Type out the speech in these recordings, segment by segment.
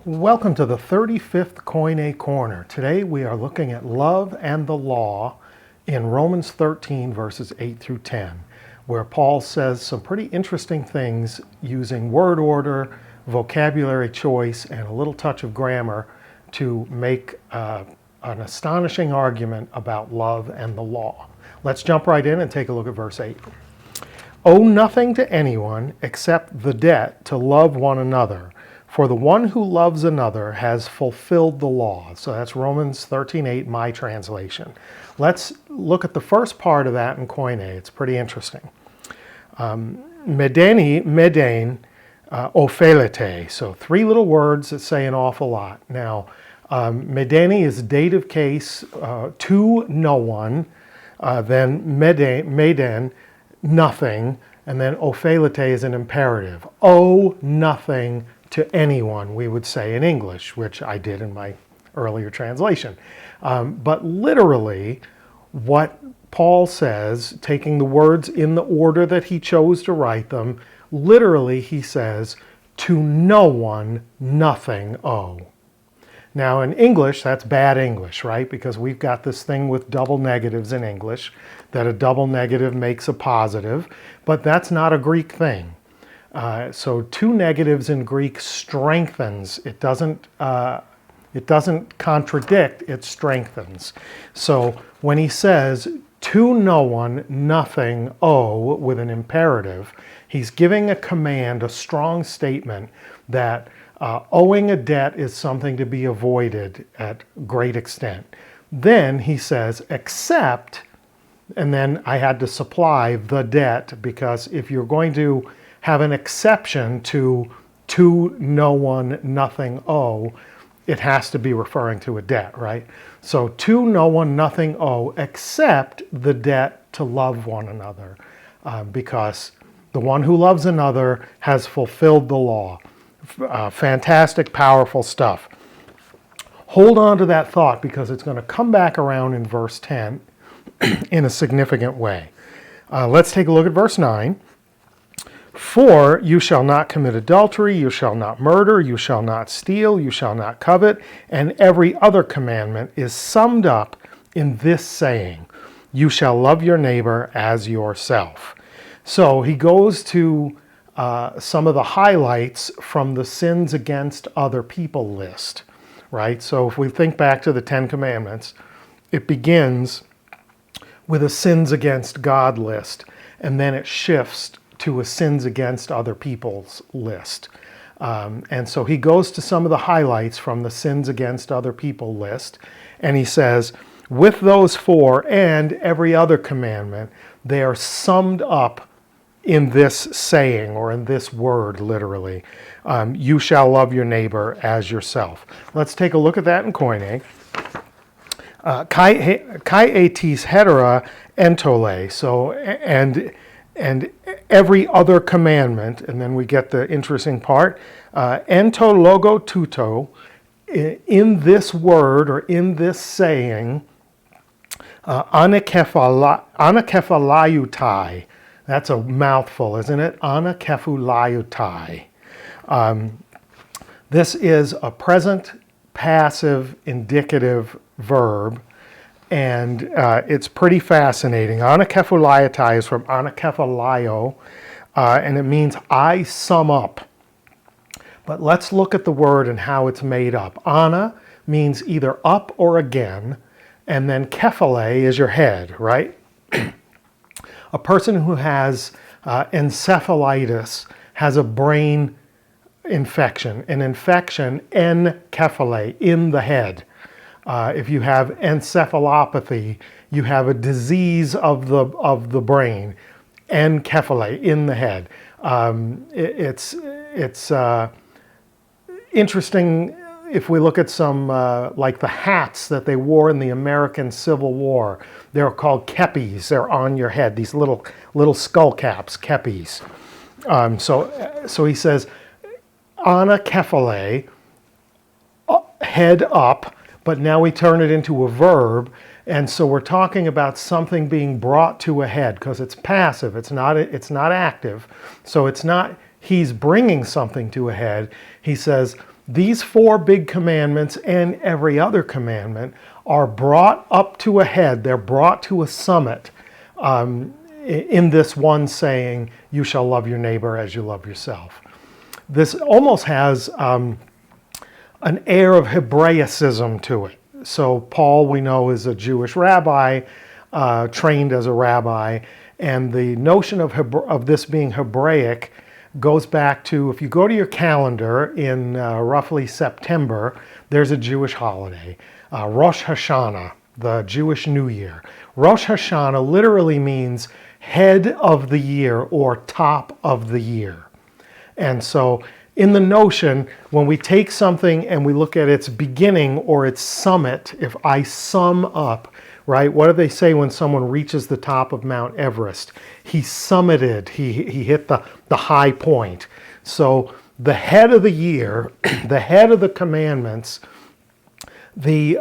Welcome to the 35th Koine Corner. Today we are looking at love and the law in Romans 13 verses 8 through 10, where Paul says some pretty interesting things using word order, vocabulary choice, and a little touch of grammar to make an astonishing argument about love and the law. Let's jump right in and take a look at verse 8. Owe nothing to anyone except the debt to love one another. For the one who loves another has fulfilled the law. So that's Romans 13:8, my translation. Let's look at the first part of that in Koine. It's pretty interesting. Medeni, medein, ophelete. So three little words that say an awful lot. Now, medeni is dative case, to no one. Then meden, nothing. And then ophelete is an imperative. Owe nothing to anyone, we would say in English, which I did in my earlier translation. But literally, what Paul says, taking the words in the order that he chose to write them, literally he says, to no one, nothing owe. Now in English, that's bad English, right? Because we've got this thing with double negatives in English, that a double negative makes a positive, but that's not a Greek thing. So two negatives in Greek strengthens. It doesn't contradict, it strengthens. So when he says, to no one, nothing owe, with an imperative, he's giving a command, a strong statement that owing a debt is something to be avoided at great extent. Then he says, except, and then I had to supply the debt, because if you're going to have an exception to no one, nothing owe, it has to be referring to a debt, right? So to no one, nothing owe, except the debt to love one another, because the one who loves another has fulfilled the law. Fantastic, powerful stuff. Hold on to that thought, because it's going to come back around in verse 10 in a significant way. Let's take a look at verse 9. For you shall not commit adultery, you shall not murder, you shall not steal, you shall not covet, and every other commandment is summed up in this saying, you shall love your neighbor as yourself. So he goes to some of the highlights from the sins against other people list, right? So if we think back to the Ten Commandments, it begins with a sins against God list, and then it shifts to a sins against other people's list. And so he goes to some of the highlights from the sins against other people list, and he says, with those four and every other commandment, they are summed up in this saying, or in this word, literally. You shall love your neighbor as yourself. Let's take a look at that in Koine. Kai etis hetera entole. So, and every other commandment, and then we get the interesting part, ento logo tuto, in this word, or in this saying, anakephaliutai. That's a mouthful, isn't it? Anakephaliutai. This is a present passive indicative verb, and it's pretty fascinating. Anakephaliutai is from anakephalaio, and it means I sum up. But let's look at the word and how it's made up. Ana means either up or again, and then kephale is your head, right? A person who has encephalitis has a brain infection. An infection, encephale, in the head. If you have encephalopathy, you have a disease of the brain, encephale, in the head. It's interesting if we look at some, like the hats that they wore in the American Civil War. They're called kepis. They're on your head, these little skull caps, kepis. So he says, anakephale, head up, but now we turn it into a verb, and so we're talking about something being brought to a head, because it's passive, it's not active. So it's not he's bringing something to a head. He says, These 4 big commandments and every other commandment are brought up to a head. They're brought to a summit in this one saying, you shall love your neighbor as you love yourself. This almost has an air of Hebraicism to it. So Paul, we know, is a Jewish rabbi, trained as a rabbi, and the notion of this being Hebraic goes back to, if you go to your calendar in roughly September, there's a Jewish holiday, Rosh Hashanah, the Jewish New Year. Rosh Hashanah literally means head of the year or top of the year. And so in the notion, when we take something and we look at its beginning or its summit, if I sum up, right, what do they say when someone reaches the top of Mount Everest? He summited, he hit the high point. So the head of the year, the head of the commandments, the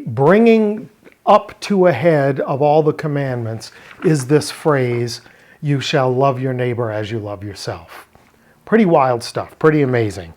bringing up to a head of all the commandments is this phrase, you shall love your neighbor as you love yourself. Pretty wild stuff, pretty amazing.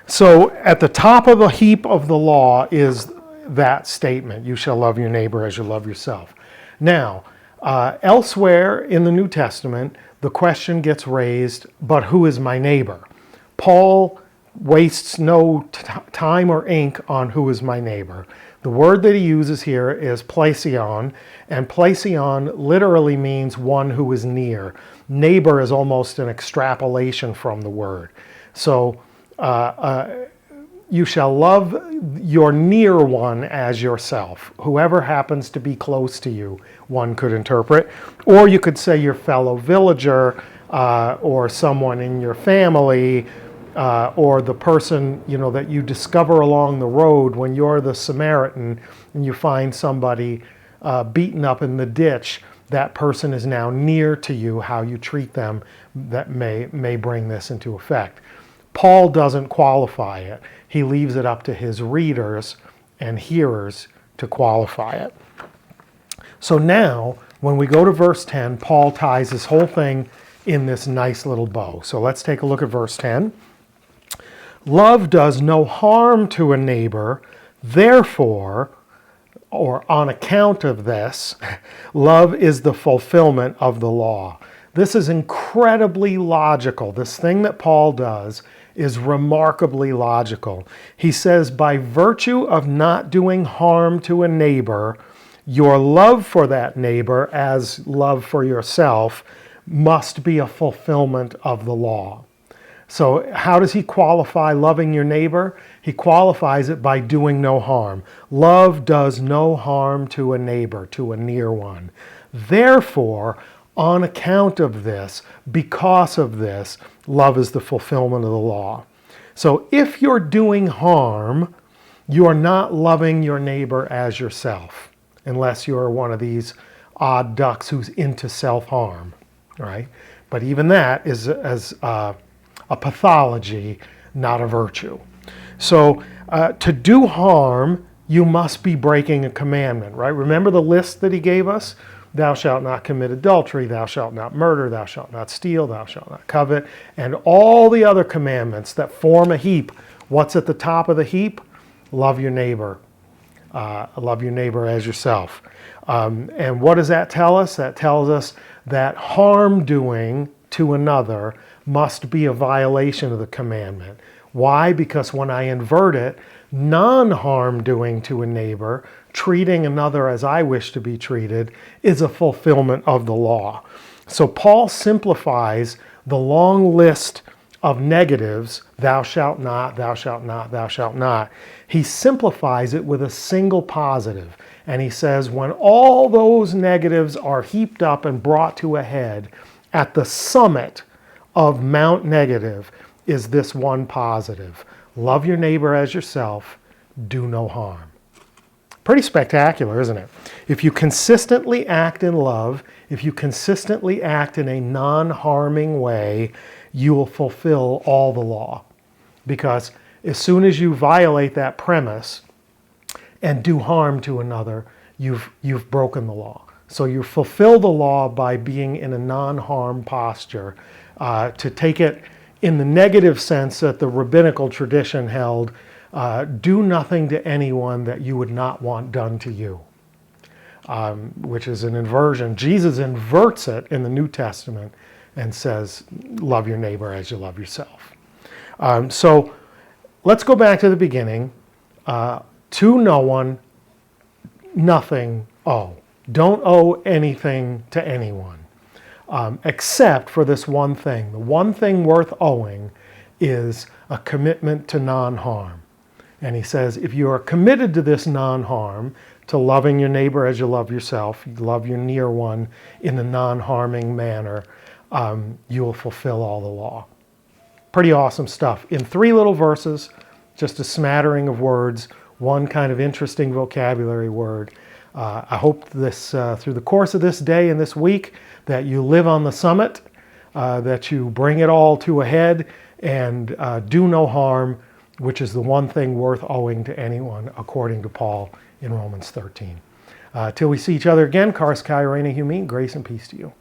So at the top of the heap of the law is that statement, you shall love your neighbor as you love yourself. Now, elsewhere in the New Testament, the question gets raised, but who is my neighbor? Paul wastes no time or ink on who is my neighbor. The word that he uses here is plesion, and plesion literally means one who is near. Neighbor is almost an extrapolation from the word. So you shall love your near one as yourself. Whoever happens to be close to you, one could interpret. Or you could say your fellow villager, or someone in your family, or the person, that you discover along the road when you're the Samaritan and you find somebody beaten up in the ditch. That person is now near to you. How you treat them that may bring this into effect. Paul doesn't qualify it. He leaves it up to his readers and hearers to qualify it. So now, when we go to verse 10, Paul ties this whole thing in this nice little bow. So let's take a look at verse 10. Love does no harm to a neighbor, therefore, or on account of this, love is the fulfillment of the law. This is incredibly logical. This thing that Paul does is remarkably logical. He says, by virtue of not doing harm to a neighbor, your love for that neighbor, as love for yourself, must be a fulfillment of the law. So how does he qualify loving your neighbor? He qualifies it by doing no harm. Love does no harm to a neighbor, to a near one. Therefore, on account of this, because of this, love is the fulfillment of the law. So if you're doing harm, you're not loving your neighbor as yourself, unless you're one of these odd ducks who's into self-harm, right? But even that is as a pathology, not a virtue. So to do harm, you must be breaking a commandment, right? Remember the list that he gave us? Thou shalt not commit adultery, thou shalt not murder, thou shalt not steal, thou shalt not covet, and all the other commandments that form a heap. What's at the top of the heap? Love your neighbor. Love your neighbor as yourself. And what does that tell us? That tells us that harm doing to another must be a violation of the commandment. Why? Because when I invert it, non-harm doing to a neighbor, treating another as I wish to be treated, is a fulfillment of the law. So Paul simplifies the long list of negatives, thou shalt not, thou shalt not, thou shalt not. He simplifies it with a single positive. And he says, when all those negatives are heaped up and brought to a head, at the summit of Mount Negative is this one positive. Love your neighbor as yourself, do no harm. Pretty spectacular, isn't it? If you consistently act in love, if you consistently act in a non-harming way, you will fulfill all the law. Because as soon as you violate that premise and do harm to another, you've broken the law. So you fulfill the law by being in a non-harm posture. To take it in the negative sense that the rabbinical tradition held, do nothing to anyone that you would not want done to you, which is an inversion. Jesus inverts it in the New Testament and says, love your neighbor as you love yourself. So let's go back to the beginning. To no one, nothing owe. Don't owe anything to anyone, except for this one thing. The one thing worth owing is a commitment to non-harm. And he says, if you are committed to this non-harm, to loving your neighbor as you love yourself, you love your near one in a non-harming manner, you will fulfill all the law. Pretty awesome stuff. In 3 little verses, just a smattering of words, one kind of interesting vocabulary word. I hope this, through the course of this day and this week, that you live on the summit, that you bring it all to a head and do no harm, which is the one thing worth owing to anyone, according to Paul in Romans 13. Till we see each other again, Karis Kai Reina Humin, grace and peace to you.